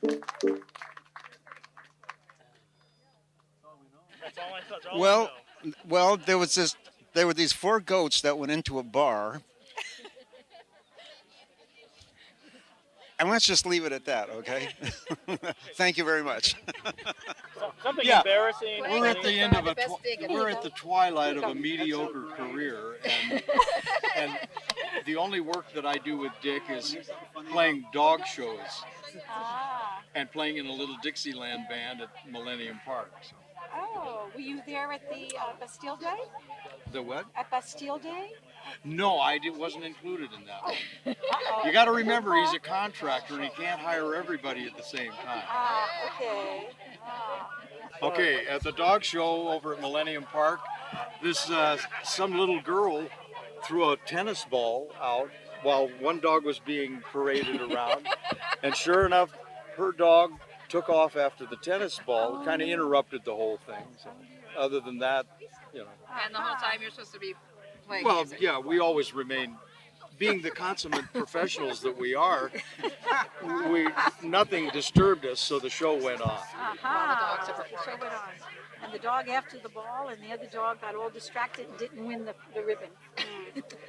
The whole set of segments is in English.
That's all I thought. That's all I Well, know. well, there were these four goats that went into a bar, and let's just leave it at that, okay? Thank you very much. Something Yeah. embarrassing. We're at the end of we're at the twilight of a Absolutely. mediocre career, and the only work that I do with Dick is playing dog shows Ah. and playing in a little Dixieland band at Millennium Park. So, Oh, were you there at the Bastille Day? the what? At Bastille Day? No, wasn't included in that one. Uh-oh. You got to remember, he's a contractor and he can't hire everybody at the same time. Ah, okay. Ah. Okay, at the dog show over at Millennium Park, this some little girl threw a tennis ball out while one dog was being paraded around, and sure enough, her dog took off after the tennis ball. Kind of interrupted the whole thing. So, other than that, you know. And the whole time you're supposed to be playing Well, music. yeah, we always remain, being the consummate professionals that we are, nothing disturbed us, so the show went on. Aha. The show went on. And the dog after the ball, and the other dog got all distracted and didn't win the ribbon.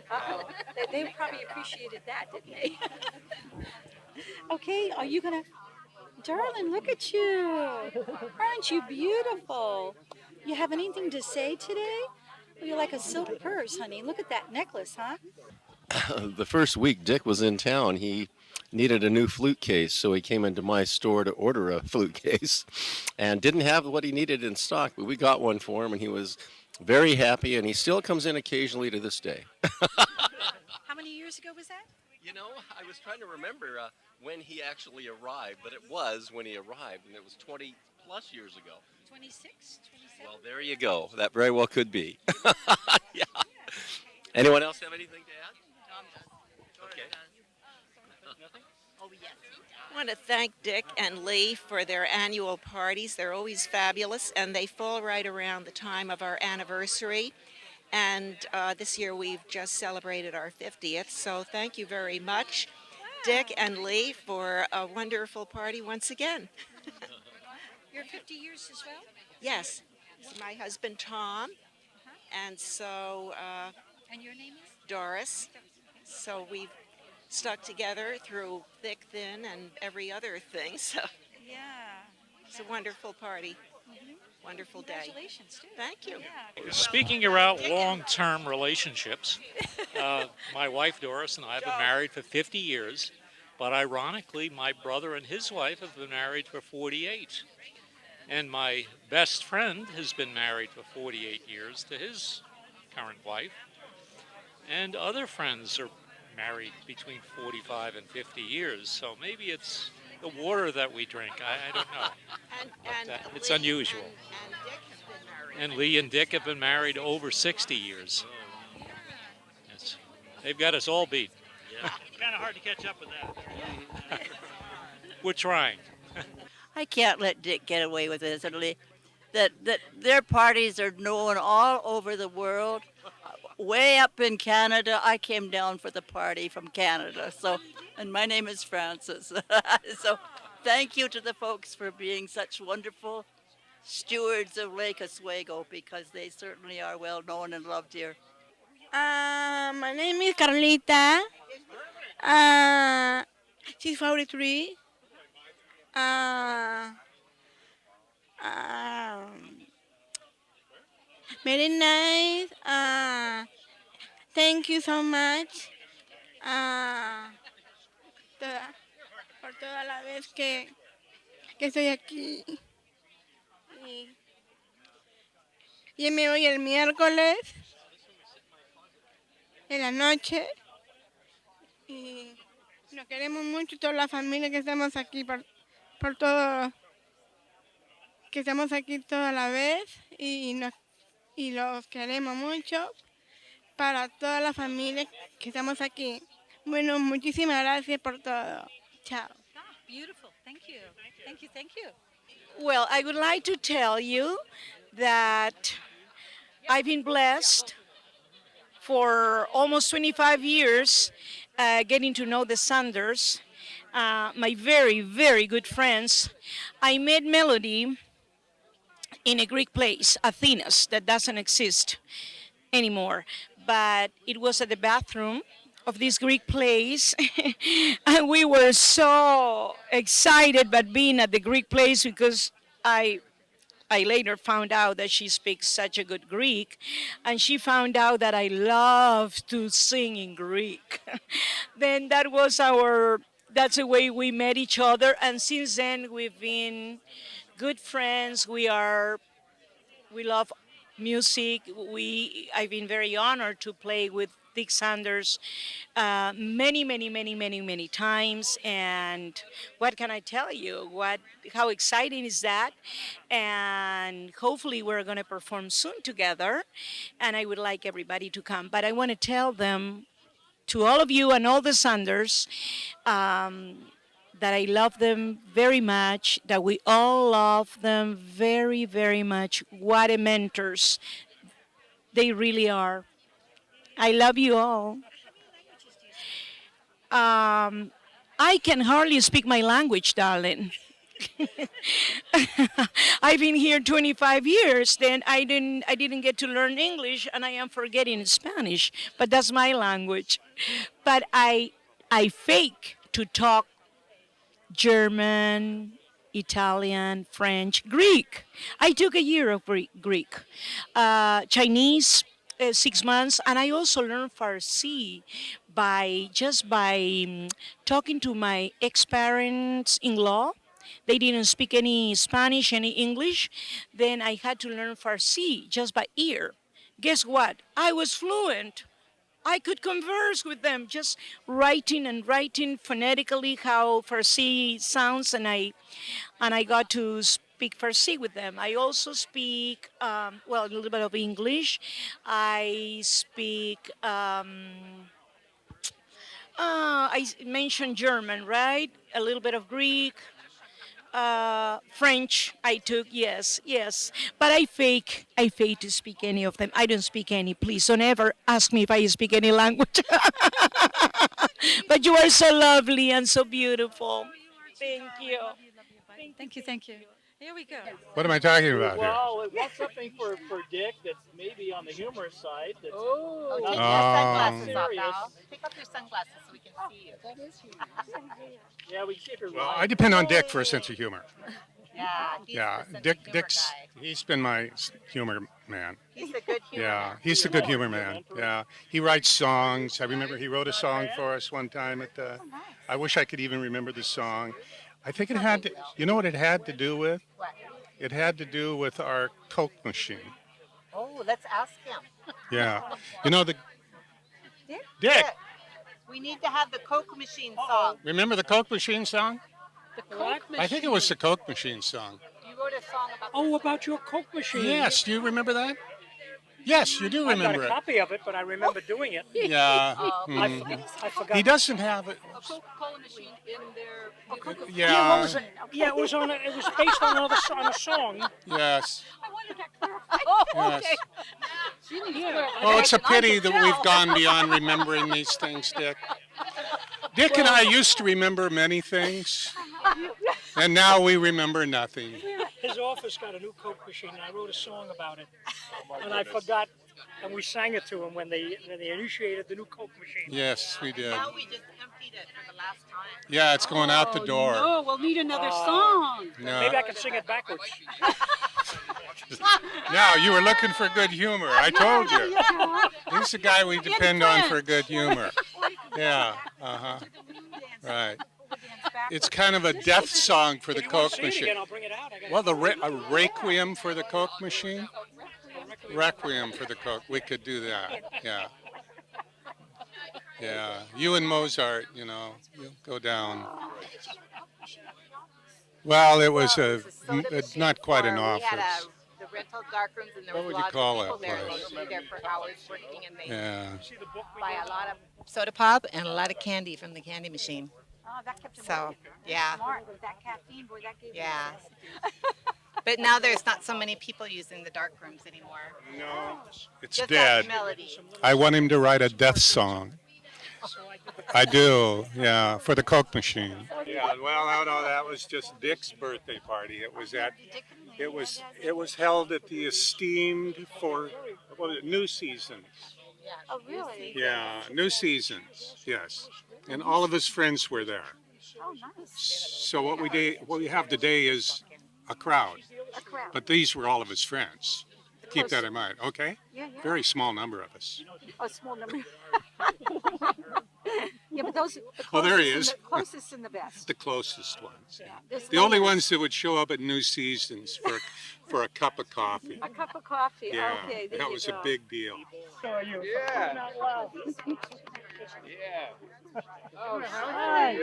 Uh-oh. They probably appreciated that, didn't they? Okay, are you gonna... Darling, look at you. Aren't you beautiful? You have anything to say today? You're like a silk purse, honey. Look at that necklace, huh? The first week Dick was in town, he needed a new flute case, so he came into my store to order a flute case and didn't have what he needed in stock, but we got one for him and he was very happy, and he still comes in occasionally to this day. How many years ago was that? You know, I was trying to remember when he actually arrived, but it was when he arrived, and it was 20 plus years ago. 26, 27? Well, there you go. That very well could be. Yeah. Anyone else have anything to add? Okay. I want to thank Dick and Lee for their annual parties. They're always fabulous, and they fall right around the time of our anniversary. And this year we've just celebrated our 50th, so thank you very much, Dick and Lee, for a wonderful party once again. You're 50 years as well? Yes, this is my husband Tom, and so And your name is? Doris. So we've stuck together through thick, thin, and every other thing. So Yeah. it's a wonderful party, wonderful day. Congratulations, too. Thank you. Yeah. Speaking about long-term relationships, my wife Doris and I have been married for 50 years, but ironically, my brother and his wife have been married for 48. And my best friend has been married for 48 years to his current wife. And other friends are married between 45 and 50 years, so maybe it's the water that we drink. I don't know. It's Lee unusual. And Dick have been married. And Lee and Dick have been married over 60 years. Yes. They've got us all beat. Yeah. Kind of hard to catch up with that. We're trying. I can't let Dick get away with this. That their parties are known all over the world. Way up in Canada, I came down for the party from Canada. So, and my name is Frances. So, thank you to the folks for being such wonderful stewards of Lake Oswego, because they certainly are well known and loved here. My name is Carlita. She's 43. Very nice. Thank you so much por toda la vez que estoy aquí. Y me voy el miércoles en la noche. Y nos queremos mucho, toda la familia que estamos aquí por todo, que estamos aquí toda la vez y los queremos mucho para toda la familia que estamos aquí. Bueno, muchísimas gracias por todo. Chao. Ah, beautiful. Thank you. Thank you. Thank you. Well, I would like to tell you that I've been blessed for almost 25 years getting to know the Sanders, my very, very good friends, I met Melody in a Greek place, Athenas, that doesn't exist anymore. But it was at the bathroom of this Greek place, and we were so excited about being at the Greek place because I I later found out that she speaks such a good Greek, and she found out that I love to sing in Greek. Then that's the way we met each other, and since then we've been good friends. We love music. I've been very honored to play with Dick Sanders many, many, many, many, many times. And what can I tell you? How exciting is that? And hopefully we're going to perform soon together. And I would like everybody to come. But I want to tell them, to all of you and all the Sanders, that I love them very much, that we all love them very, very much. What a mentors they really are. I love you all. I can hardly speak my language, darling. I've been here 25 years, then I didn't get to learn English and I am forgetting Spanish, but that's my language. But I fake to talk German, Italian, French, Greek. I took a year of Greek. Chinese, 6 months, and I also learned Farsi by talking to my ex-parents-in-law. They didn't speak any Spanish, any English. Then I had to learn Farsi just by ear. Guess what? I was fluent. I could converse with them just writing and writing phonetically how Farsi sounds, and I got to speak Farsi with them. I also speak a little bit of English. I speak. I mentioned German, right? A little bit of Greek. French I took, yes, yes. But I fake to speak any of them. I don't speak any. Please don't ever ask me if I speak any language. But you are so lovely and so beautiful. Thank you. Thank you, thank you. Here we go. What am I talking about here? Well, it was something for Dick that's maybe on the humorous side. That's Oh, not take your sunglasses serious. off, Al. Take off your sunglasses so we can see you. That is humorous. Yeah, we can see if you're Well, lying. I depend on Dick for a sense of humor. Yeah, he's Yeah, the sense of humor Dick's guy. he's been my humor man. He's a good humor Yeah, man. he's the good humor man. Yeah, he writes songs. I remember he wrote a song for us one time at the. I wish I could even remember the song. I think it had to. You know what it had to do with? What? It had to do with our Coke machine. Oh, let's ask him. Yeah, you know the Dick? Dick. We need to have the Coke machine song. Remember the Coke machine song? The Coke machine. I think it was the Coke machine song. You wrote a song about. Oh, about your Coke machine. Yes, do you remember that? Yes, you do I've remember got a it. copy of it, but I remember doing it. Yeah. Oh, mhm. I forgot. He doesn't have it. A Coca-Cola machine in their. A Coca-Cola. Yeah, what was Yeah. it? Yeah, it was it was based on on a song. Yes. I wanted that clarified. Oh, Yes. okay. She needs clarification. Oh, it's a I can pity that we've tell. gone beyond remembering these things, Dick. Dick and I used to remember many things, and now we remember nothing. His office got a new Coke machine, and I wrote a song about it. And I forgot, and we sang it to him when they initiated the new Coke machine. Yes, we did. Now we just emptied it for the last time. Yeah, it's going out the door. No, we'll need another song. No. Maybe I can sing it backwards. Now, you were looking for good humor. I told you. He's the guy we depend on for good humor. Yeah, uh-huh. Right. It's kind of a death song for the If you want Coke to see it machine. again, I'll bring it out. I got Well, a requiem for the Coke machine? Requiem for the Coke. We could do that. Yeah. Yeah. You and Mozart, you'll go down. Well, it was it's not quite an We office. had the rental dark rooms, and there What was would you lots call of people that there. place? They were there for hours working, and they Yeah. buy a lot of soda pop and a lot of candy from the candy machine. Oh, that kept him So, working. yeah. Smart with that caffeine, boy, that gave Yeah. But now there's not so many people using the dark rooms anymore. No, it's Just dead. that melody. I want him to write a death song. I do, yeah, for the Coke machine. Yeah, well, no, that was just Dick's birthday party. It was held at the esteemed for what was it, New Seasons. Oh, really? Yeah, New Seasons. Yes, and all of his friends were there. Oh, nice. So what we have today is a crowd, A crowd. but these were all of his friends. Keep Close. that in mind, okay? Yeah, yeah. Very small number of us. A small number. Yeah, but those. Oh, there he is. The closest and the best. The closest ones. Yeah. The only ones that would show up at New Seasons for a cup of coffee. A cup of coffee. Yeah, Okay, there that you was go. a big deal. Yeah. Oh, Hi.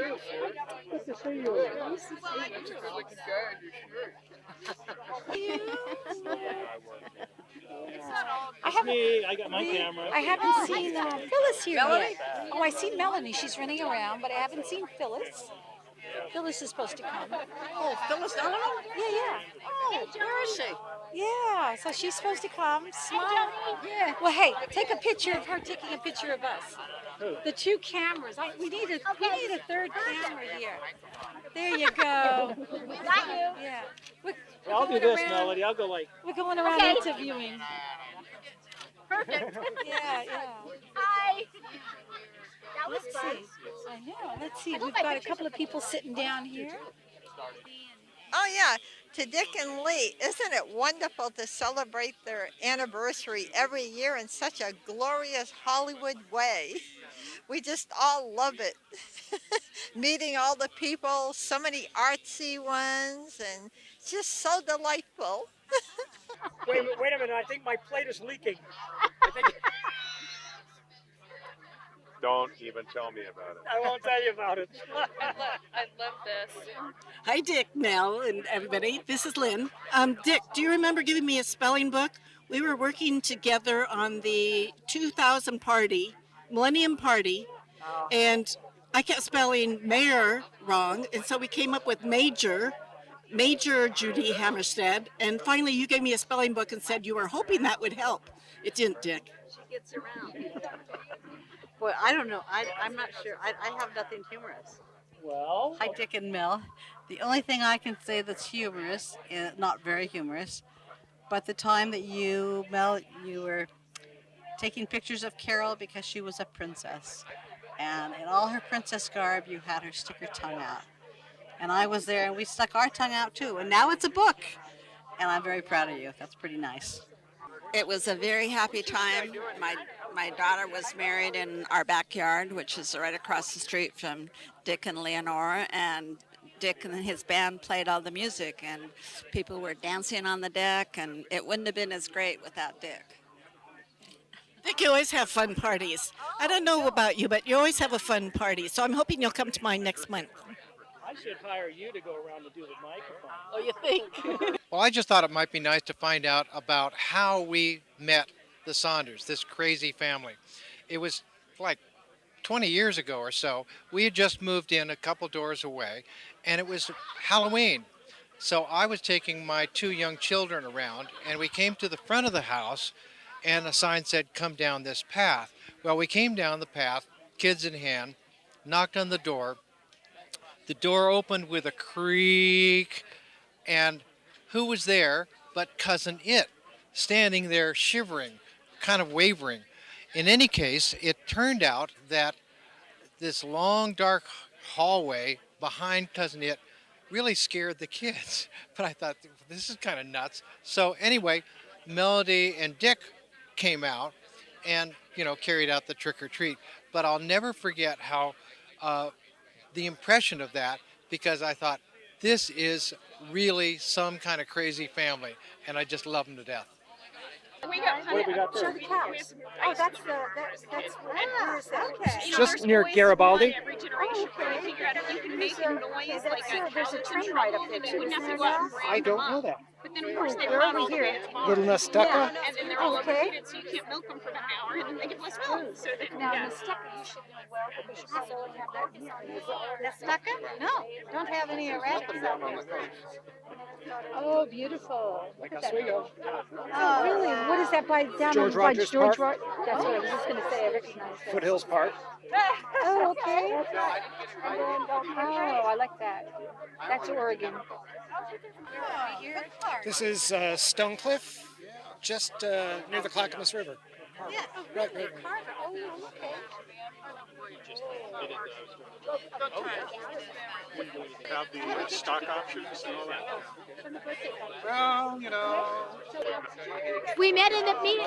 Good to see you. I got my camera. I haven't seen Phyllis here yet. Oh, I see Melanie. She's running around, but I haven't seen Phyllis. Phyllis is supposed to come. Oh, Phyllis, I don't know. Yeah, yeah. Oh, where is she? Yeah, so she's supposed to come. Smile. Yeah. Well, hey, take a picture of her taking a picture of us. The two cameras. We need a third camera here. There you go. Got you. Yeah. I'll do this, Melody. I'll go like. We're going around interviewing. Perfect. Yeah, yeah. Hi. That was Let's fun. see. I know. Let's see. We've got a couple of people sitting down here. Oh, yeah. To Dick and Lee, isn't it wonderful to celebrate their anniversary every year in such a glorious Hollywood way? We just all love it. Meeting all the people, so many artsy ones, and it's just so delightful. Wait a minute. I think my plate is leaking. I think. Don't even tell me about it. I won't tell you about it. I love this. Hi, Dick, Mel, and everybody. This is Lynn. Dick, do you remember giving me a spelling book? We were working together on the 2000 party, Millennium Party, and I kept spelling mayor wrong, and so we came up with Major Judy Hammerstead, and finally you gave me a spelling book and said you were hoping that would help. It didn't, Dick. She gets around. Boy, I don't know. I'm not sure. I have nothing humorous. Well. Hi, Dick and Mel. The only thing I can say that's humorous, not very humorous, but the time that Mel, you were taking pictures of Carol because she was a princess. And in all her princess garb, you had her stick her tongue out. And I was there, and we stuck our tongue out too. And now it's a book. And I'm very proud of you. That's pretty nice. It was a very happy time. My daughter was married in our backyard, which is right across the street from Dick and Leonora, and Dick and his band played all the music, and people were dancing on the deck, and it wouldn't have been as great without Dick. Dick, you always have fun parties. I don't know about you, but you always have a fun party. So I'm hoping you'll come to mine next month. I should hire you to go around and do the microphone. Oh, you think? Well, I just thought it might be nice to find out about how we met the Saunders, this crazy family. It was like 20 years ago or so. We had just moved in a couple doors away, and it was Halloween. So I was taking my two young children around, and we came to the front of the house, and a sign said, "Come down this path." Well, we came down the path, kids in hand, knocked on the door. The door opened with a creak, and who was there but Cousin It, standing there shivering, kind of wavering. In any case, it turned out that this long, dark hallway behind Cousin It really scared the kids. But I thought, this is kind of nuts. So anyway, Melody and Dick came out and, carried out the trick or treat. But I'll never forget how the impression of that, because I thought, this is really some kind of crazy family, and I just love them to death. What do we got there? Show the cows. Oh, that's where is that? Okay. Just near Garibaldi. Every generation trying to figure out if you can make a noise like a There's a train right up there too. I don't know that. But then of course they Where rot are we all the here? way at the bottom. Little Nustaka? And then they're all Okay. overheated, so you can't milk them for an hour, and then they get less milk. So they, Now, yeah. Nustaka, you should know well because you probably have that here. Nustaka? No, don't have any erratics out there. Oh, beautiful. Like Look at Oswego. that. Oh, really? What is that by down George by Rogers George Park. That's what I was just going to say. I recognize that. Foothills Park. Oh, okay. Oh, I like that. That's Oregon. This is Stonecliff, just near the Clackamas River. Yeah. Right, right. Oh, okay. Have the stock options and all that. Well, you know. We met in the me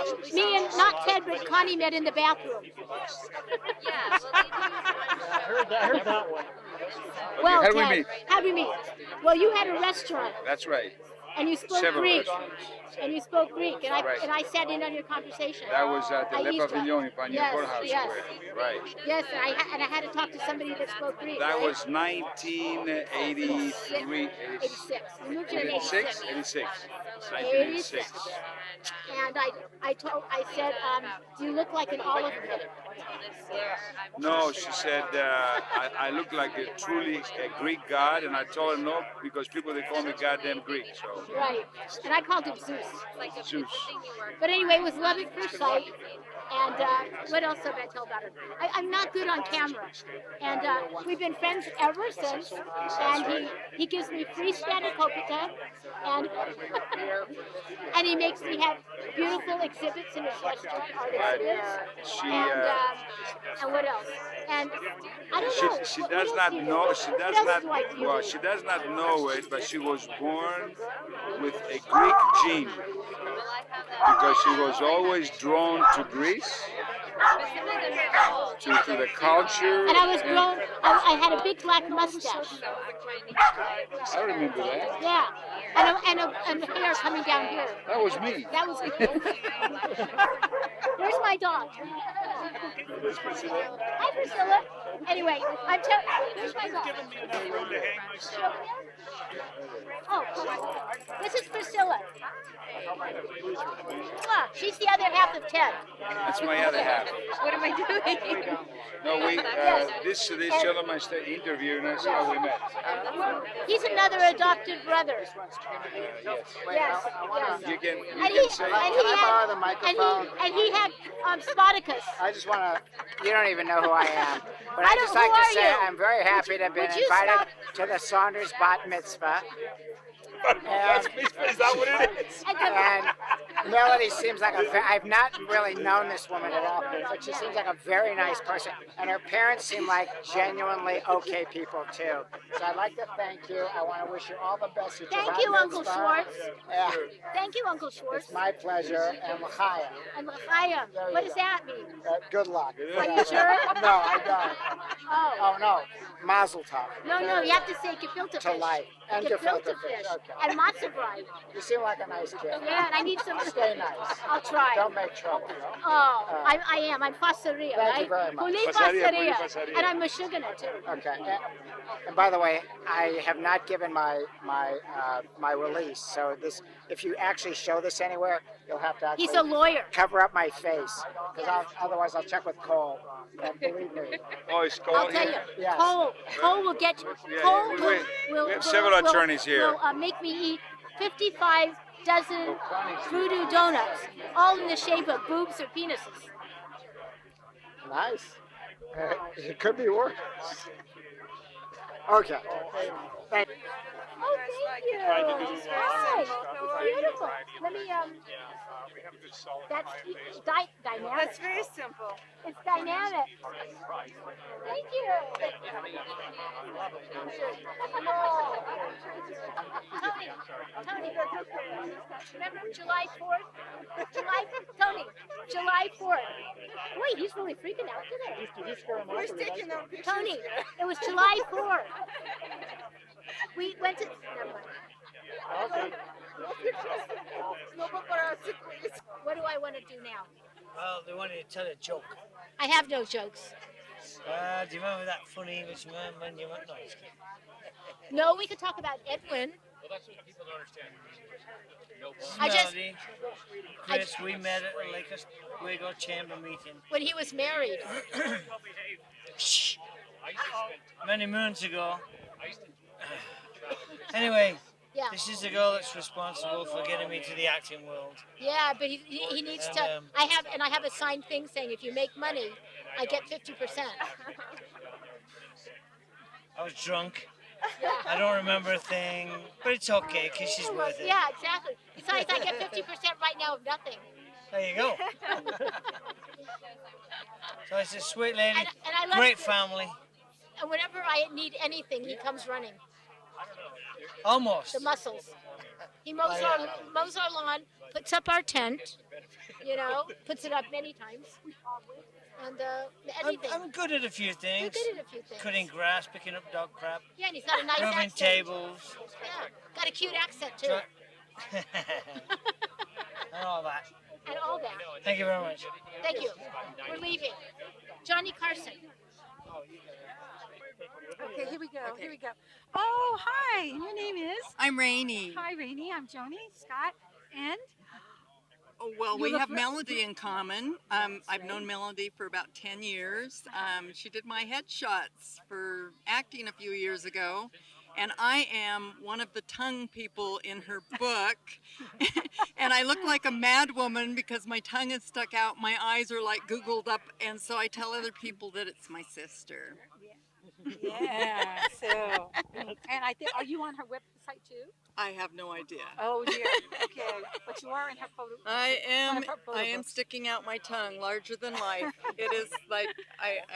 and not Ted, but Connie met in the bathroom. I heard that one. Well, How do we Ted, meet? how do we meet? Well, you had a restaurant That's right. and you spoke Several Greek. restaurants. And you spoke Greek, and I Right. and I sat in on your conversation. That was at the I Le used to- Pavillon in Panier Yes, Courthouse yes. Square. Right. Yes, and I had to talk to somebody that spoke Greek. That right? was 1983. 86. We moved here in 86? 86. 1986. And I said, do you look like an olive pit? No, she said, I look like a truly Greek god, and I told her no, because people, they call me goddamn Greek, so. Right. And I called him Zeus. Zeus. But anyway, it was love at first sight. And what else have I tell about her? I'm not good on camera. And we've been friends ever since. And he gives me free spanakopita. And and he makes me have beautiful exhibits in his restaurant, art exhibits. She, And what else? And I don't know. she What does else not do you know, do? she What does else not, do I do? well, she does not know it, but she was born with a Greek gene, because she was always drawn to Greece, to the culture. And I was grown. I had a big black mustache. I remember that. Yeah. And hair coming down here. That was me. That was me. There's my dog. Hi, Priscilla. Anyway, there's my dog. Oh, this is Priscilla. She's the other half of Ted. That's my other half. What am I doing? No, this gentleman interviewed us how we met. He's another adopted brother. Yes. Yes. You can say. And he had Spartacus. I just want to, you don't even know who I am, but I I'd don't- just like who to are say you? I'm very happy to have been would you invited to the Saunders Bat Mitzvah. Is that what it is? And Melody seems like I've not really known this woman at all, but she seems like a very nice person. And her parents seem like genuinely okay people too. So I'd like to thank you. I want to wish you all the best at your Thank bat you, Uncle mitzvah. Schwartz. Yeah, Thank you, Uncle Schwartz. it's my pleasure. And L'chaim. And L'chaim. There What you does go. that mean? Good luck. Are you sure? No, I don't. Oh. Oh no, Mazel Tov. No, you have to say gefilte To fish. life. And Gefilte gefilte fish, okay. And matzo bride. You seem like a nice kid. Yeah, and I need some. Stay nice. I'll try. Don't make trouble. Oh, I am. I'm Fasaria, Thank right? you very much. Puli Fasaria, Fasaria. And I'm Meshuggah too. Okay. And by the way, I have not given my release. So this, if you actually show this anywhere, you'll have to actually He's a lawyer. cover up my face, because otherwise I'll check with Cole. And believe me. Oh, it's Cole I'll tell you, here? Yes. Cole will get you. Yeah, Cole we have several attorneys here. Will make me eat 55 dozen voodoo donuts, all in the shape of boobs or penises. Nice. It could be worse. Okay. Thank you. Oh, thank you. Hi. Beautiful. Let me That's dynamic. That's very simple. It's dynamic. Thank you. Tony, remember July 4th? July 4th. Wait, he's really freaking out today. We're sticking them pictures. Tony, it was July 4th. We went to. Never mind. What do I want to do now? Well, they wanted to tell a joke. I have no jokes. Do you remember that funny English man when you went? No, No, we could talk about Edwin. Well, that's what people don't understand. Melody. Chris, we met at a Lakers Wago Chamber meeting. When he was married. Many moons ago. Anyway, Yeah. this is the girl that's responsible for getting me to the acting world. Yeah, but he needs And, to. I have a signed thing saying if you make money, I get 50%. I was drunk. Yeah. I don't remember a thing, but it's okay because she's worth it. Yeah, exactly. Besides, I get 50% right now of nothing. There you go. So it's a sweet lady, And I love great family. And whenever I need anything, he comes running. Almost. The muscles. He mows our lawn, puts up our tent, puts it up many times. And anything. I'm good at a few things. You're good at a few things. Cutting grass, picking up dog crap. Yeah, and he's got a nice rubbing accent. tables. Yeah, got a cute accent too. And all that. And all that. Thank you very much. Thank you. We're leaving. Johnny Carson. Okay, here we go. Here we go. Oh, hi. And your name is? I'm Rainey. Hi, Rainey. I'm Joni, Scott, and? Oh, well, You we look have Melody in common. I've known Melody for about 10 years. She did my headshots for acting a few years ago. And I am one of the tongue people in her book. And I look like a mad woman because my tongue is stuck out. My eyes are like googled up. And so I tell other people that it's my sister. Yeah, so, and I think, are you on her website too? I have no idea. Oh dear, okay, but you are in her photo. I am sticking out my tongue larger than life. It is like,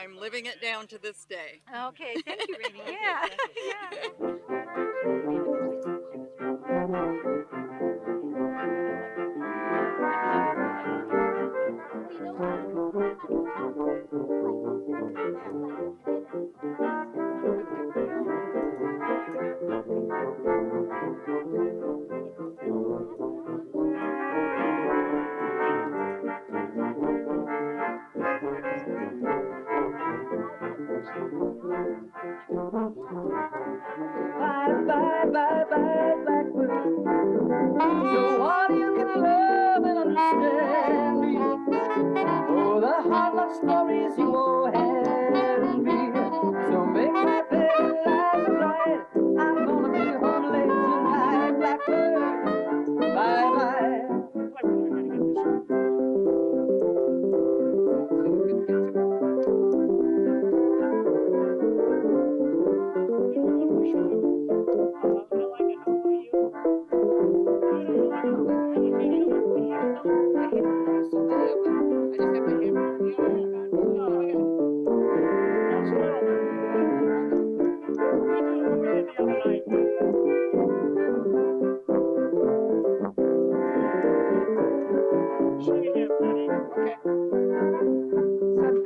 I'm living it down to this day. Okay, thank you, Rainey. Yeah, yeah. Bye, bye, bye, bye, blackbird. So one you can love and understand me. Oh, the hard luck stories you all had and me. So make my bed light bright. I'm gonna be home late tonight, blackbird. Bye, bye.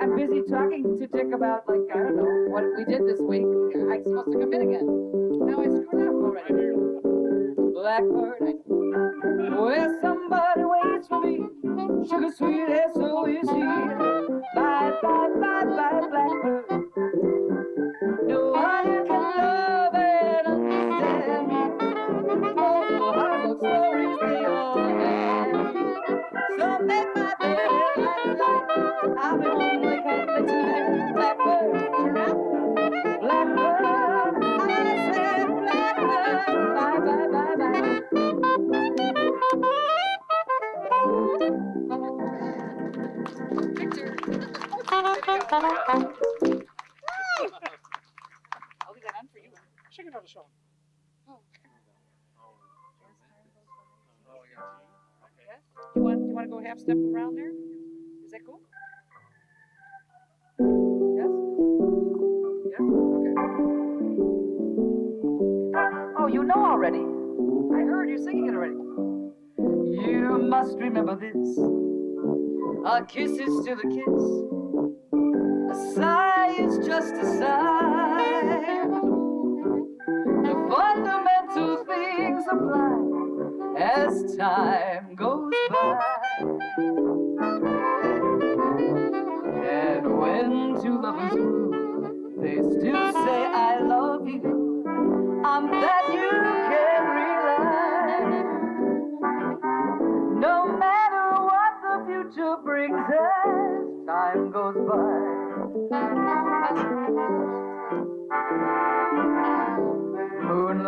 I'm busy talking to Dick about, like, I don't know, what we did this week. I'm supposed to come in again. Now I screwed up already. Blackbird, where somebody waits for me. Sugar sweet S-O-U-C. Bye, bye, bye, bye, blackbird. No one can love and understand me. All the hard luck stories they all have. So make my bed light. I'll be home like home tonight. Blackbird, blackbird, I said blackbird. Bye, bye, bye, bye. Picture. I'll leave that on for you. Sing another song. You want to go half step around there? Is that cool? Yes? Yes? Okay. Oh, you know already. I heard you singing it already. You must remember this. A kiss is still a kiss. A sigh is just a sigh. The fundamental things apply as time goes by. And when two lovers woo, they still say I love you. I'm that you can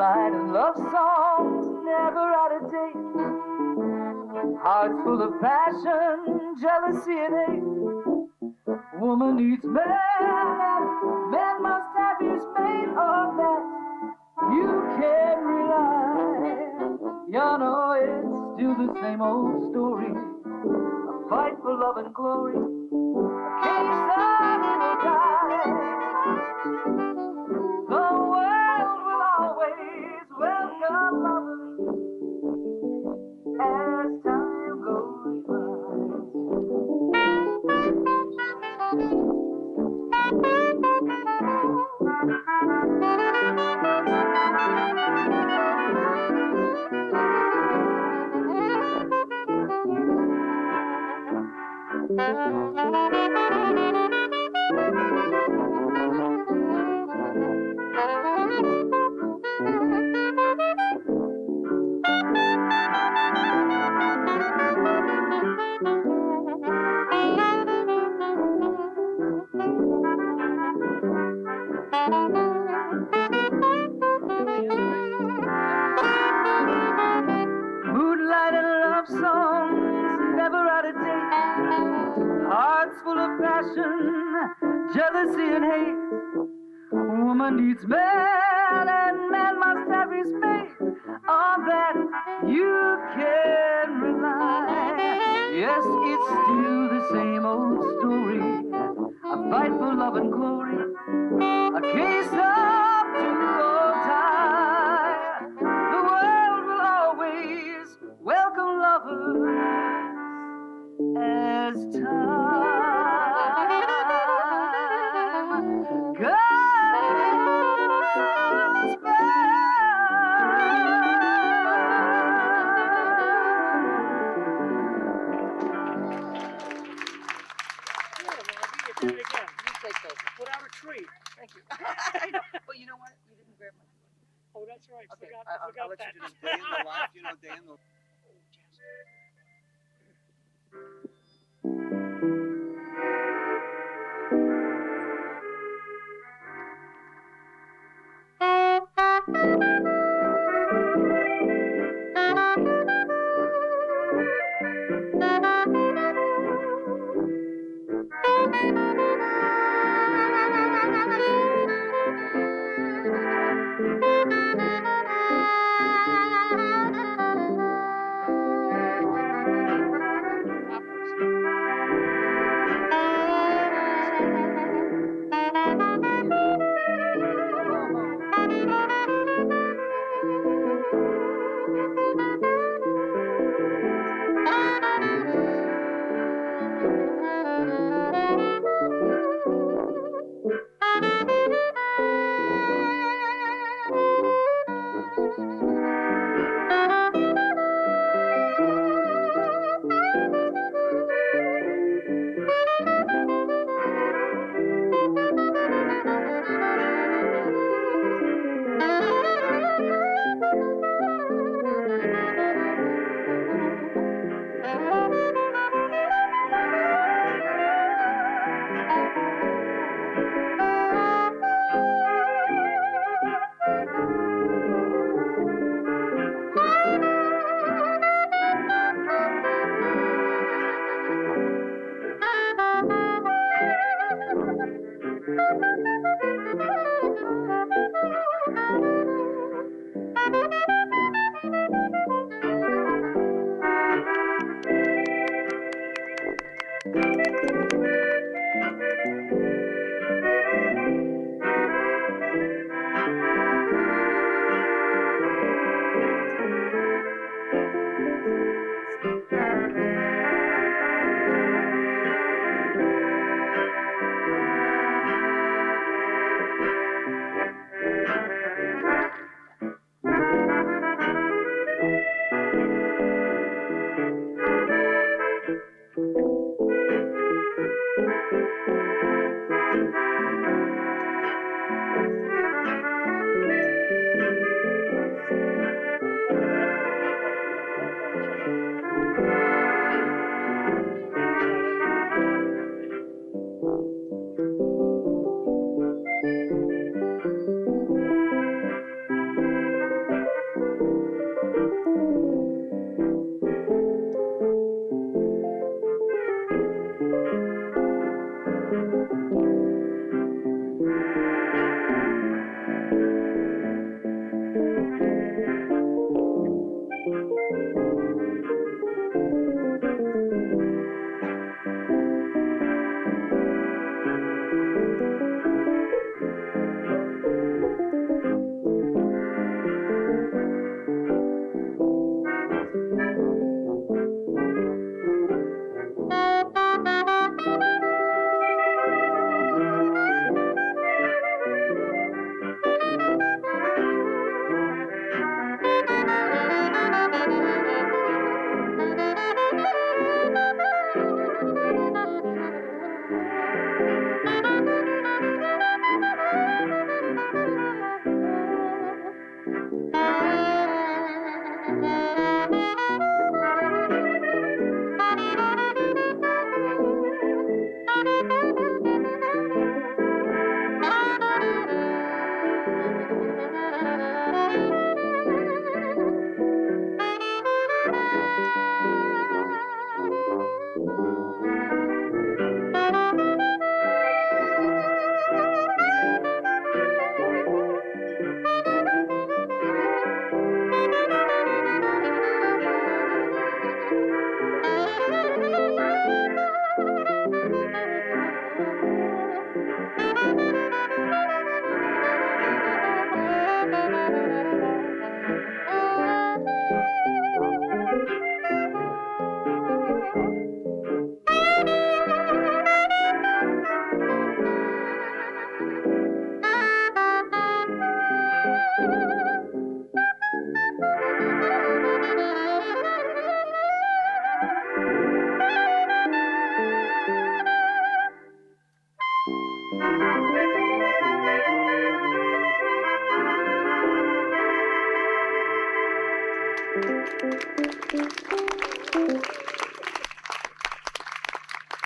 Moonlight and love songs never out of date. Hearts full of passion, jealousy and hate. Woman needs man, and man must have his mate. On that you can rely. You know it's still the same old story. A fight for love and glory. A case of do or die. The world will always welcome lovers as time goes Moonlight and love songs never out of date. Hearts full of passion, jealousy and hate. Woman needs man and man must have his mate. On that you can rely. Yes, it's still the same old story. A fight for love and glory. A case of do or die. The world will always welcome lovers as time goes You did it again. You take those. Without a tree. Thank you. But you know what? You didn't grab my. Oh, that's right. Okay, I forgot I'll let that. you do this. Day in the life, you know, day in the.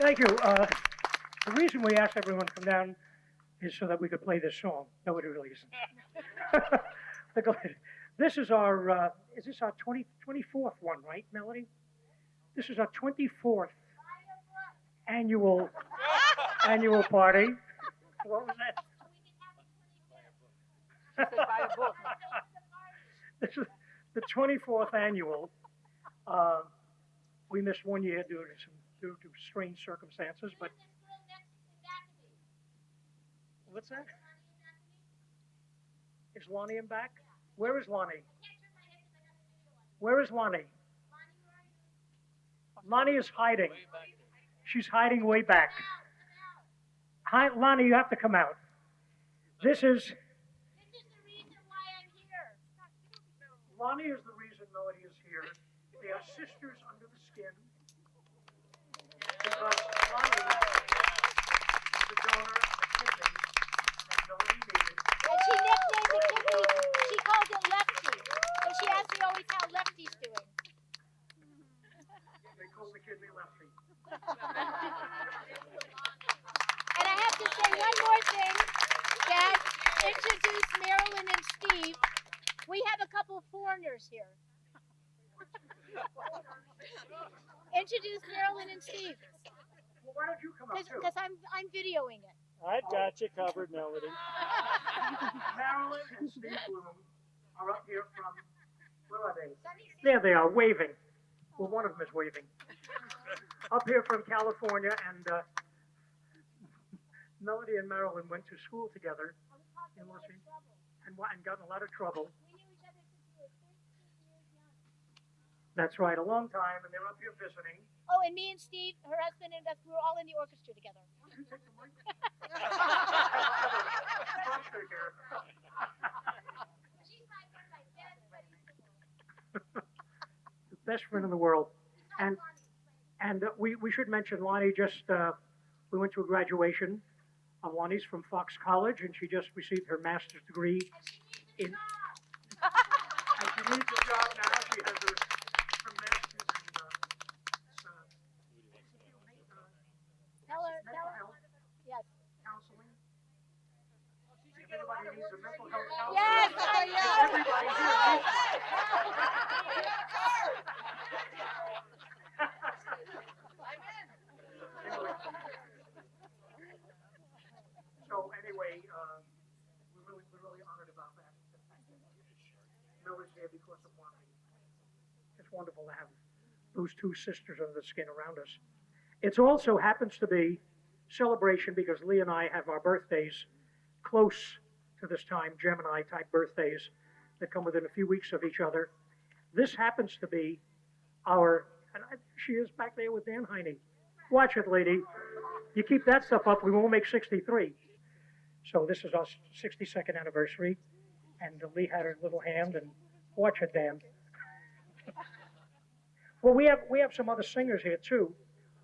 Thank you. The reason we asked everyone to come down is so that we could play this song. No, it really isn't. This is our 24th one, right, Melody? This is our 24th annual party. What was that? She said buy a book. This is the 24th annual. We missed one year due to strange circumstances, but what's that? Is Lonnie in back? Where is Lonnie? Where is Lonnie? Lonnie is hiding. She's hiding way back. Hi, Lonnie, you have to come out. This is the reason why I'm here. Lonnie is the reason Melody is here. They are sisters under the skin. Because Lonnie is the donor of the kidney that Melody needed. And she nicknamed the kidney, she called it Lefty. And she asked me always how Lefty's doing. They call the kidney Lefty. And I have to say one more thing, Dad. Introduce Marilyn and Steve. We have a couple of foreigners here. Introduce Marilyn and Steve. Well, why don't you come up too? Because I'm videoing it. I got you covered, Melody. Marilyn and Steve Bloom are up here from, where are they? There they are, waving. Well, one of them is waving. Up here from California, and Melody and Marilyn went to school together in Los Angeles and got in a lot of trouble. That's right, a long time, and they're up here visiting. Oh, and me and Steve, her husband, and us, we were all in the orchestra together. The best friend in the world. And we should mention Lonnie just, we went to a graduation of Lonnie's from Fox College, and she just received her master's degree in. And she needs a job now. She has her master's in Tell her. mental health Yes. counseling. If anybody needs a mental health counselor, Yes, I know. everybody here needs So anyway, we're really honored about that. Miller's here because of Lonnie. It's wonderful to have those two sisters under the skin around us. It also happens to be celebration because Lee and I have our birthdays close to this time, Gemini type birthdays that come within a few weeks of each other. This happens to be she is back there with Dan Heine. Watch it, lady. You keep that stuff up, we won't make 63. So this is our 62nd anniversary, and Lee had her little hand, and watch it, Dan. Well, we have some other singers here too.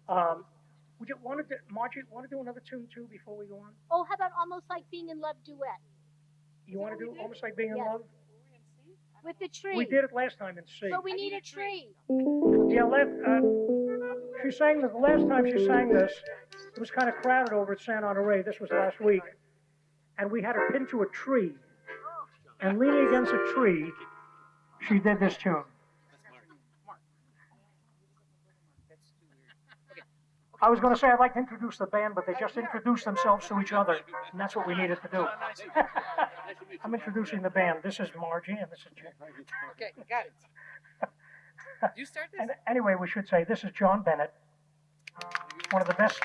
Would you Margie, want to do another tune too before we go on? Oh, how about Almost Like Being in Love duet? You want to do Almost Like Being in Yes. Love? With the tree. We did it last time in C. But we need a tree. Yeah, she sang this, the last time she sang this, it was kind of crowded over at San Honore. This was last week. And we had her pinned to a tree. And leaning against a tree, she did this tune. I was going to say I'd like to introduce the band, but they just introduced themselves to each other, and that's what we needed to do. I'm introducing the band. This is Margie, and this is Jim. Okay, got it. You start this? And anyway, we should say this is John Bennett, one of the best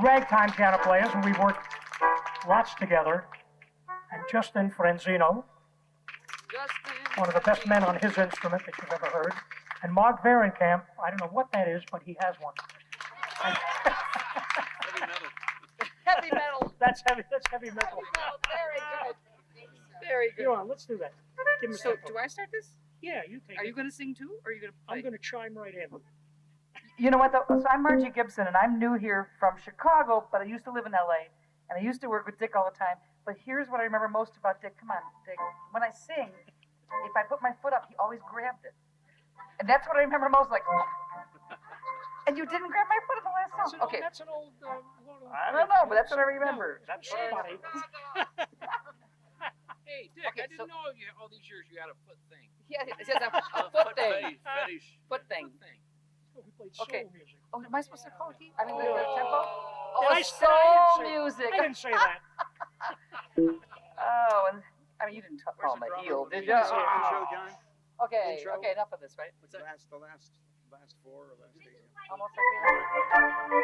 ragtime piano players, and we've worked lots together. And Justin Frenzino, one of the best men on his instrument that you've ever heard. And Mark Varenkamp, I don't know what that is, but he has one. Heavy metal. Heavy metal. That's heavy metal. Very good. Very good. Go on, let's do that. Give me So, something. do I start this? Yeah, you take it. Are you going to sing too, or are you going to play? I'm going to chime right in. You know what, though? So I'm Margie Gibson, and I'm new here from Chicago, but I used to live in LA, and I used to work with Dick all the time. But here's what I remember most about Dick. Come on, Dick. When I sing, if I put my foot up, he always grabbed it. And that's what I remember most, like, and you didn't grab my foot at the last song. Okay. That's an old. I don't know, but that's what I remember. That's somebody. Hey, Dick, Okay, I didn't know you all these years you had a foot thing. Yeah, it says a foot thing. Fetish. Foot thing. We played soul Okay. music. Oh, am I supposed to call it? I mean, the tempo? Did Oh, I soul say- music. I didn't say that. Oh, and I mean, you didn't call him a heel, did you? Intro, John. Okay, Intro. okay, enough of this, right? What's that? The last 4 or last 8. Almost like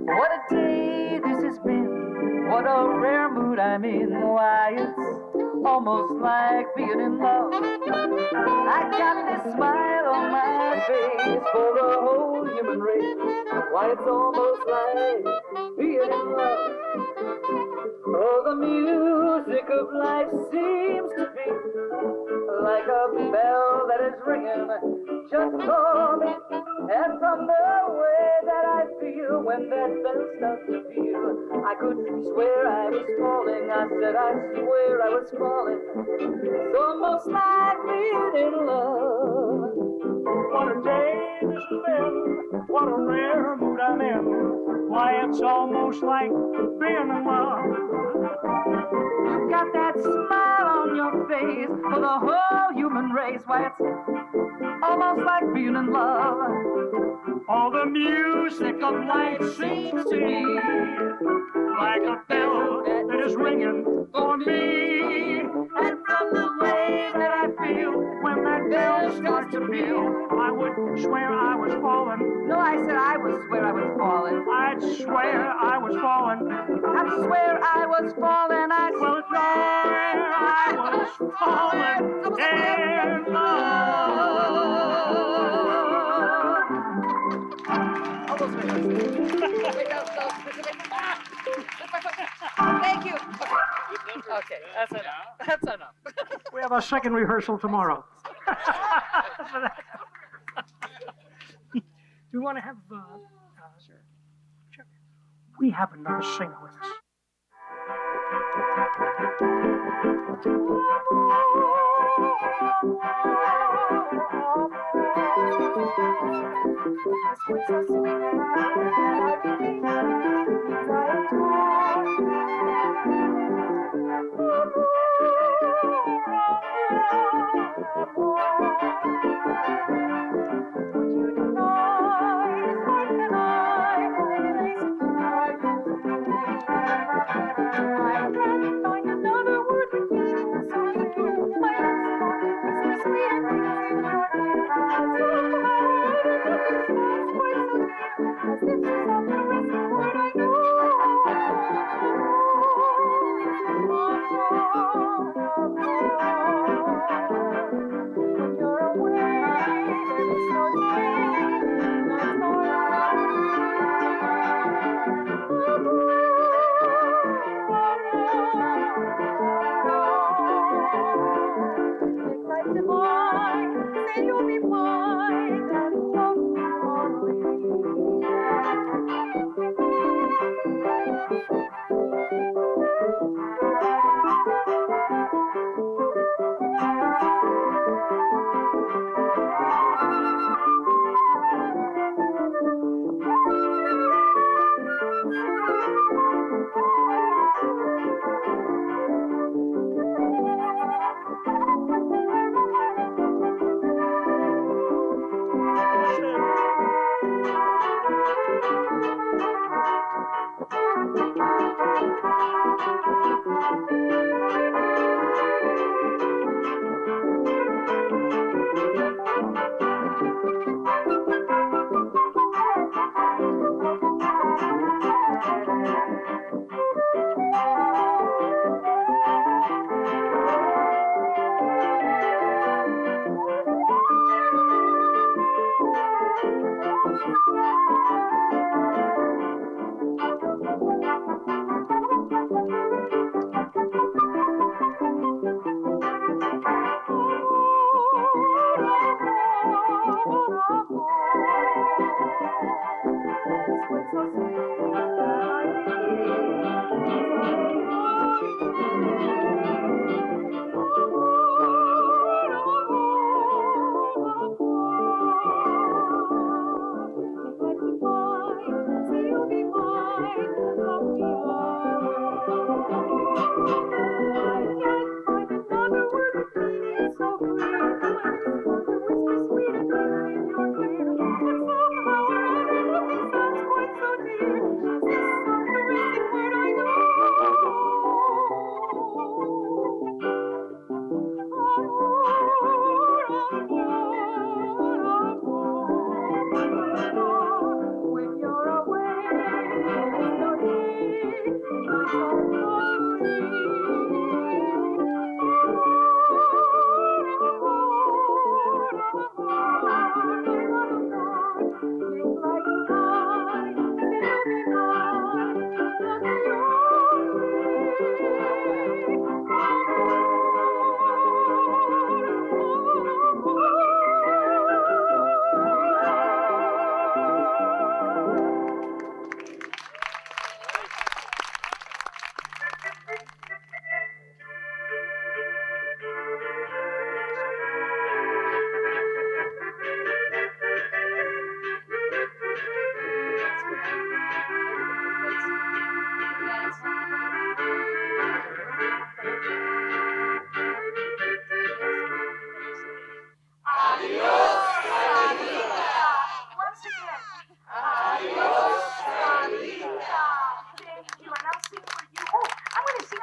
what a day this has been. What a rare mood I'm in. Why, it's almost like being in love. I got this smile on my face for the whole human race. Why, it's almost like being in love. Oh, the music of life seems to be like a bell that is ringing just for me. And from the way that I feel when that bell starts to peal, I could swear I was falling. I said I swear I was falling. It's almost like being in love. What a day this has been. What a rare mood I'm in. Why, it's almost like being in love. You got that smile on your face for the whole human race. Why, it's almost like being in love. All the music of life seems to be like a bell that is ringing for me. And from the way that I feel When that bell starts to peal, I would swear I was falling. No, I said I would swear I was falling. I'd swear I was falling. I swear I was falling. I Well, swear I was falling in love. Almost made us. Thank you. Okay, that's enough. That's enough. We have our second rehearsal tomorrow. Do we want to have? Sure. We have another singer with us. This is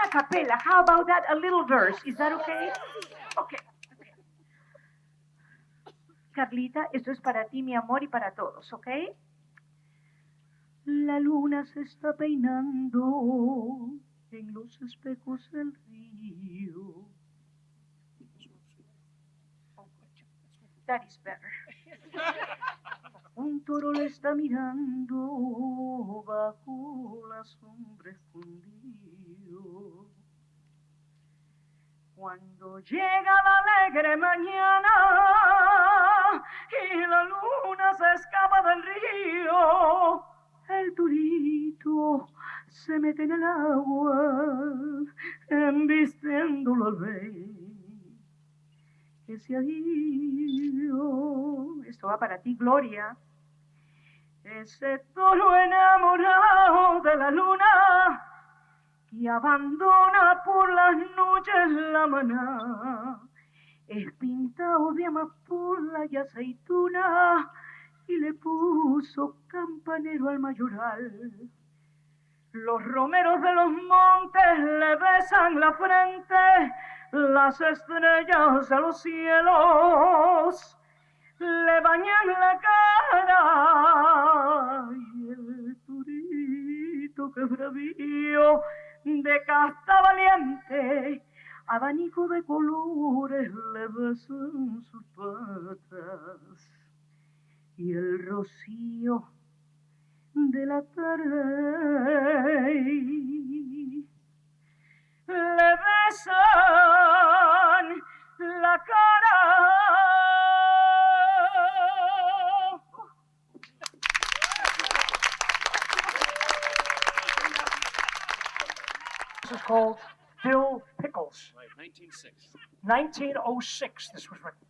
a cappella. How about that? A little verse. Is that okay? Okay. Carlita, esto es para ti, mi amor, y para todos, ¿ok? La luna se está peinando en los espejos del río. That is better. Un toro le está mirando bajo la sombra escondido. Cuando llega la alegre mañana y la luna se escapa del río, el turito se mete en el agua, embistiéndolo al ver que se ha ido. Esto va para ti, Gloria. Ese toro enamorado de la luna y abandona por las noches la maná, es pintado de amapola y aceituna y le puso campanero al mayoral. Los romeros de los montes le besan la frente, las estrellas de los cielos le bañan la cara y el turito que es bravío de casta valiente, abanico de colores le besan sus patas y el rocío de la tarde le besan la cara. This is called Dill Pickles. Right, 1906. 1906 this was written.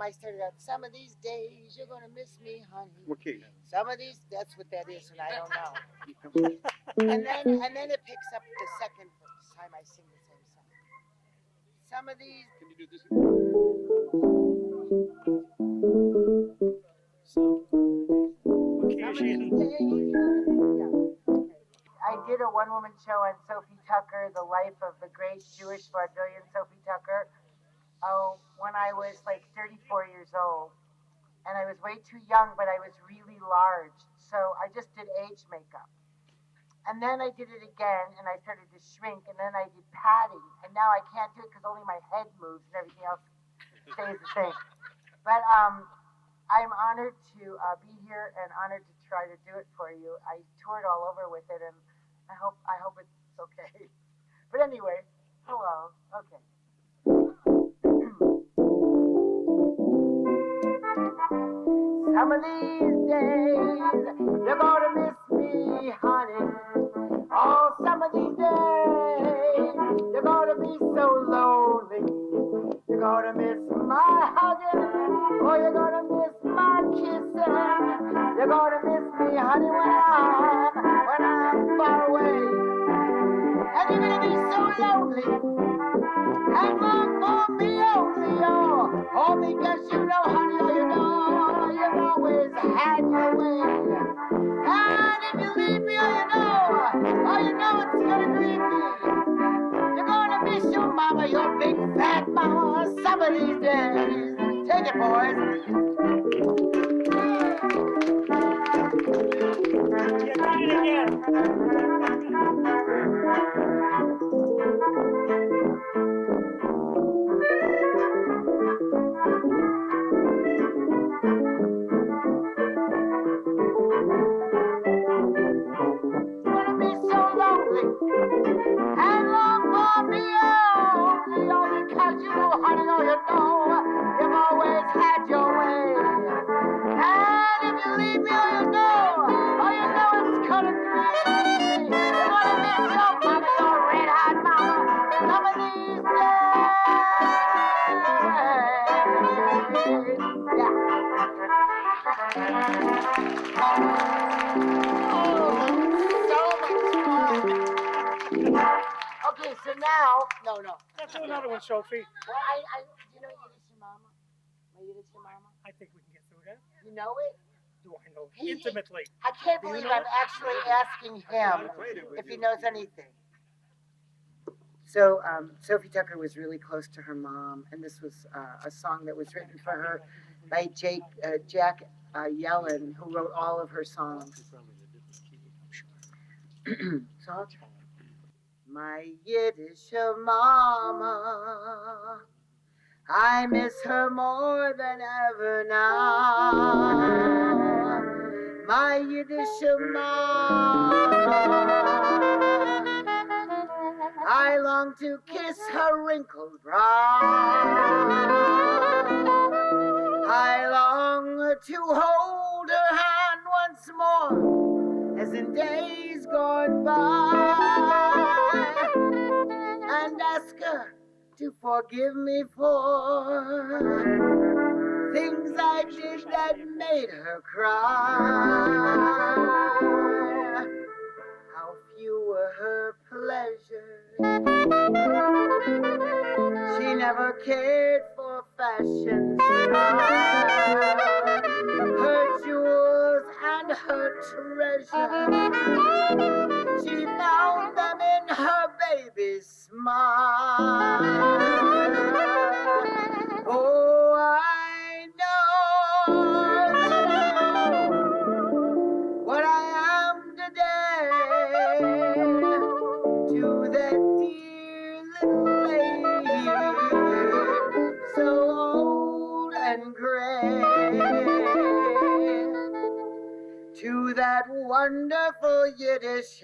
I started out, some of these days you're gonna miss me, honey. Okay. Some of these, that's what that is, and I don't know. and then it picks up the second time I sing the same song. Some of these. Can you do this? I did a one-woman show on Sophie Tucker, the life of the great Jewish vaudevillian Sophie Tucker. Oh, when I was like 34 years old, and I was way too young, but I was really large, so I just did age makeup. And then I did it again, and I started to shrink, and then I did Patty, and now I can't do it because only my head moves and everything else stays the same. But I'm honored to be here and honored to try to do it for you. I toured all over with it, and I hope it's okay. But anyway, hello. Okay. Some of these days you're gonna miss me, honey. Oh, some of these days you're gonna be so lonely. You're gonna miss my hugging, or you're gonna miss my kissing. You're gonna miss me, honey, when I'm far away. And you're gonna be so lonely and long for me only, oh, because you know, honey, you've always had your way. And if you leave me, you know it's gonna grieve me. You're gonna miss your mama, your big fat mama, some of these days. Take it, boys. Yeah, read it again. Gonna be so lonely and long for me only, oh, because you know, honey, you've always had your way. And if you leave me, you know it's gonna grieve me. You're gonna miss your mama, your red hot mama, some of these days. Okay, so now, no. Let's do another one, Sophie. Well, do you know Yiddish Mama? My Yiddish Mama? I think we can get through that. You know it? Do I know intimately? I can't Do you believe know I'm it? actually asking him if he knows anything. So, Sophie Tucker was really close to her mom, and this was a song that was written for her by Jack Yellen, who wrote all of her songs. So I'll try. My Yiddish mama, I miss her more than ever now. My Yiddish mama, I long to kiss her wrinkled brow. I long to hold her hand once more, as in days gone by, and ask her to forgive me for things I did that made her cry. How few were her pleasures. She never cared for fashion style. Her jewels and her treasures, she found them in her baby's smile. Oh, I know what I am today to that dear little lady, so old and gray, to that wonderful Yiddish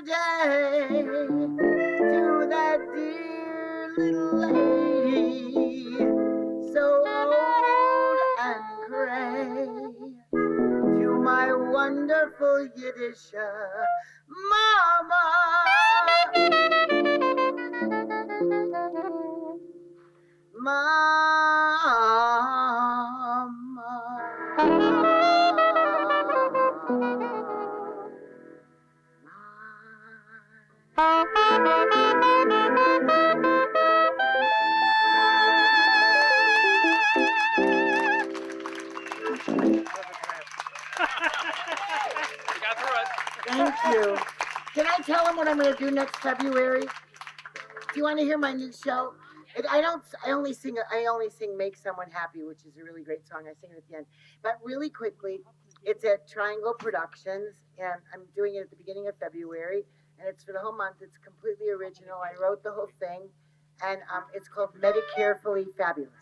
day to that dear little lady, so old and gray, to my wonderful Yiddish mama. Thank you. Can I tell them what I'm going to do next February? Do you want to hear my new show? I only sing "Make Someone Happy," which is a really great song. I sing it at the end. But really quickly, it's at Triangle Productions, and I'm doing it at the beginning of February, and it's for the whole month. It's completely original. I wrote the whole thing, and it's called Medicarefully Fabulous.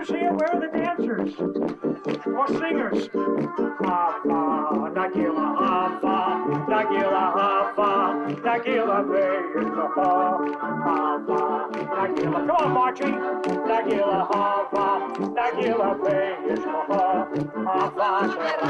Where are the dancers? Or singers? Hava, Nagila, Hava, Nagila, Hava, Nagila, Vegas, Hava, Nagila. Come on, Margie. Nagila, Hava, Nagila, Vegas, Hava, Vegas,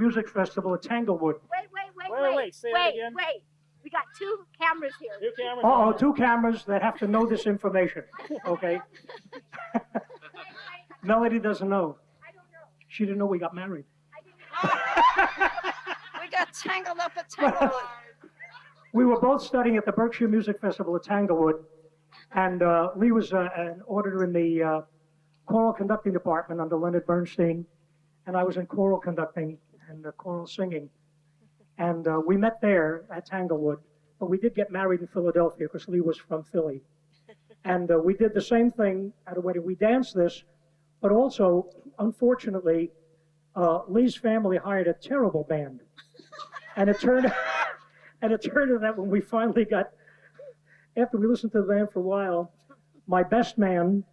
Music Festival at Tanglewood. Wait. We got two cameras here. Uh-oh, two cameras that have to know this information, okay? Melody doesn't know. She didn't know we got married. We got tangled up at Tanglewood. We were both studying at the Berkshire Music Festival at Tanglewood, and Lee was an auditor in the choral conducting department under Leonard Bernstein, and I was in choral conducting and choral singing. And we met there at Tanglewood, but we did get married in Philadelphia because Lee was from Philly. And we did the same thing at a wedding. We danced this, but also, unfortunately, Lee's family hired a terrible band. And it turned out that when we finally got, after we listened to the band for a while, my best man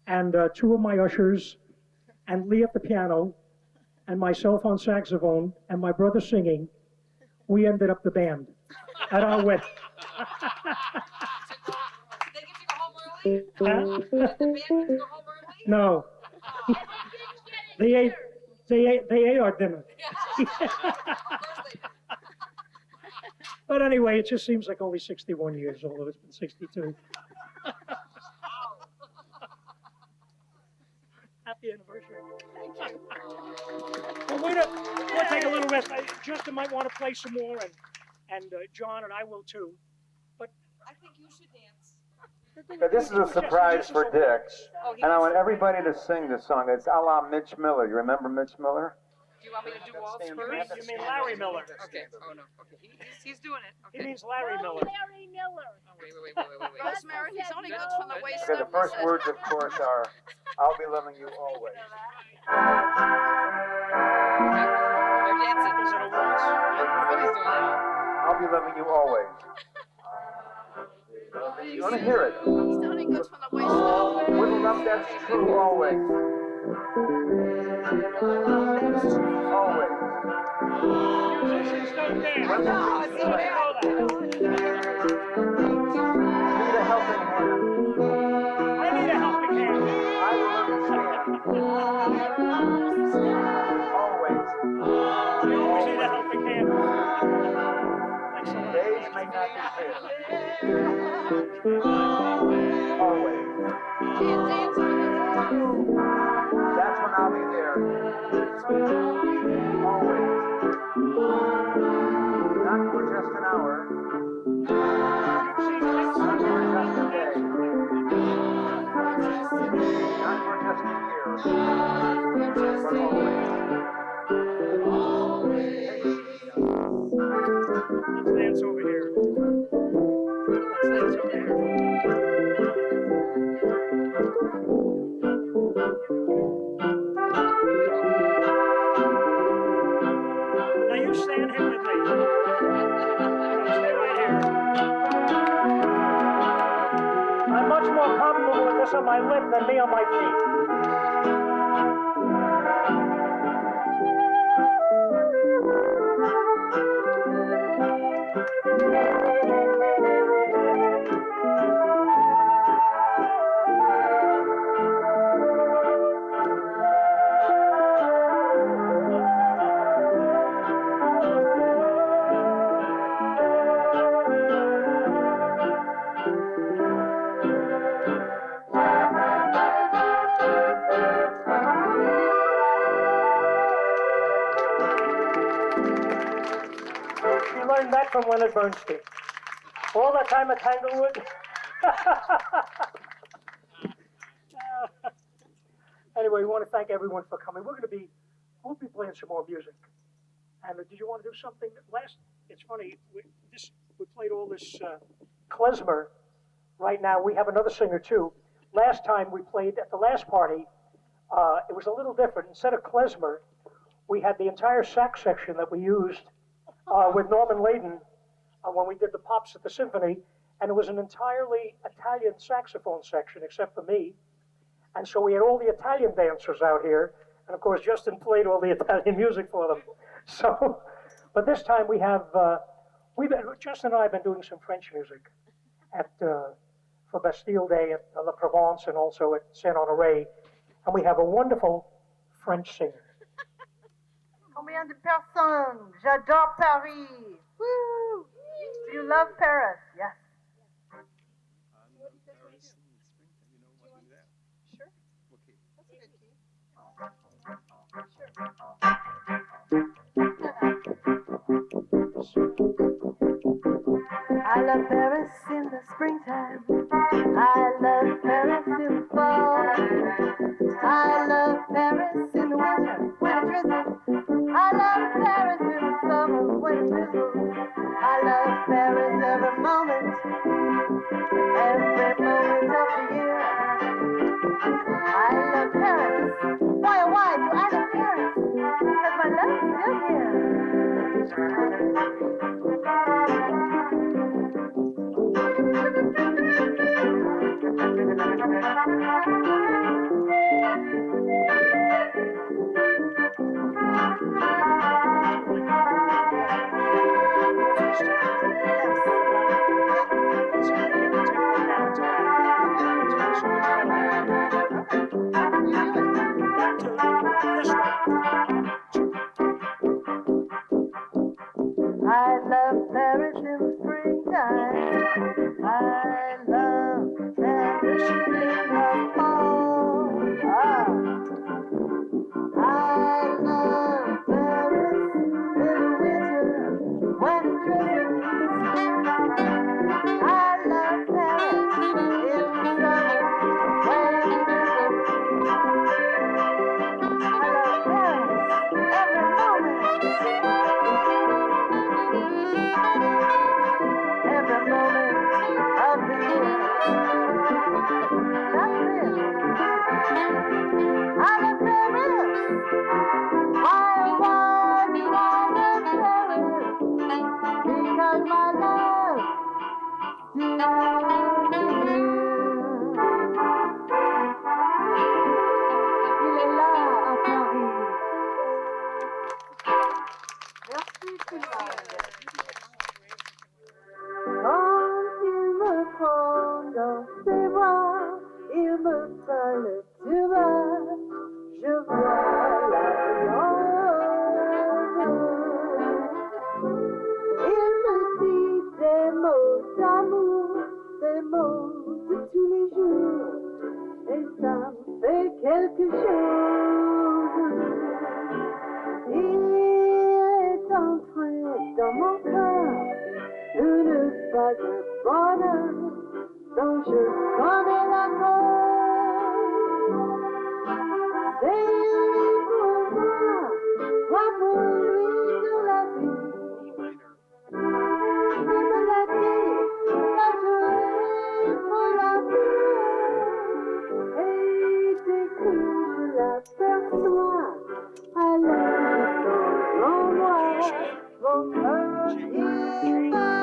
and two of my ushers and Lee at the piano and myself on saxophone and my brother singing, we ended up the band at our wedding. No. They ate our dinner. But anyway, it just seems like only 61 years, although it's been 62. Happy anniversary. Thank you. Well, we'll take a little rest. Justin might want to play some more, and John and I will too. But I think you should dance. Now, this is a surprise for Dick, and I want everybody to sing this song. It's a la Mitch Miller. You remember Mitch Miller? Do you want me to do waltz You first? mean Larry Miller? Okay. Oh no. Okay. He's doing it. Okay. He means Larry Miller. Larry Miller. Wait. Rosemary, he's only good from the waist Okay, up. the first words, of course, are "I'll be loving you always." They're dancing. Is it a waltz? Everybody's doing it. I'll be loving you always. You want to hear it? He's only good from the waist up. With a love that's true always. Always. Musicians don't dance. When the I know that. need a helping hand, I need a helping hand. I will understand. Always. I always need a helping hand. Thanks a lot. Days may not be fair. Always. That's when I'll be there. Always. Not for just an hour. Not for just a day. Not for just a year. But always. Let's dance over here. Let's dance over here. Now you stand here with me. Stay right here. I'm much more comfortable with this on my lip than me on my feet. She learned that from Leonard Bernstein. All that time at Tanglewood. Anyway, we want to thank everyone for coming. We'll be playing some more music. And did you want to do something? It's funny, we played all this klezmer. Right now, we have another singer too. Last time we played at the last party, it was a little different. Instead of klezmer, we had the entire sax section that we used with Norman Layden when we did the Pops at the Symphony, and it was an entirely Italian saxophone section except for me. And so we had all the Italian dancers out here, and of course Justin played all the Italian music for them. So, but this time we have, Justin and I have been doing some French music for Bastille Day at La Provence and also at Saint Honoré, and we have a wonderful French singer. Combien Combien de personnes? J'adore Paris. Woo! Do you love Paris? Yes. I love Paris in the springtime. I love Paris in the fall. I love Paris in the winter when it drizzles. I love Paris in the summer when it drizzles. I love Paris every moment of the year. I love Paris. Why do I love Paris? Because my love is still here. I love Paris in the springtime. I love Paris in the fall. I love Paris in the winter when it drizzles. I love Paris in the summer when it drizzles. I love Paris every moment. Every moment of the year. That's it. I love Paris. Why do I love Paris? Because my love still here. Il est là à Paris. Merci tout le monde. Quand il me prend dans ses bras, il me parle du bas, je vois la il me dit des mots d'amour, des mots de tous les jours, et ça me fait quelque chose. Il est entré dans mon cœur une vague de bonheur dont je connais la cause. C'est pour moi pour lui de la vie. Je me l'ai dit, la journée pour l'amour. Et dès que je l'aperçois, alors je sens en moi mon cœur qui bat.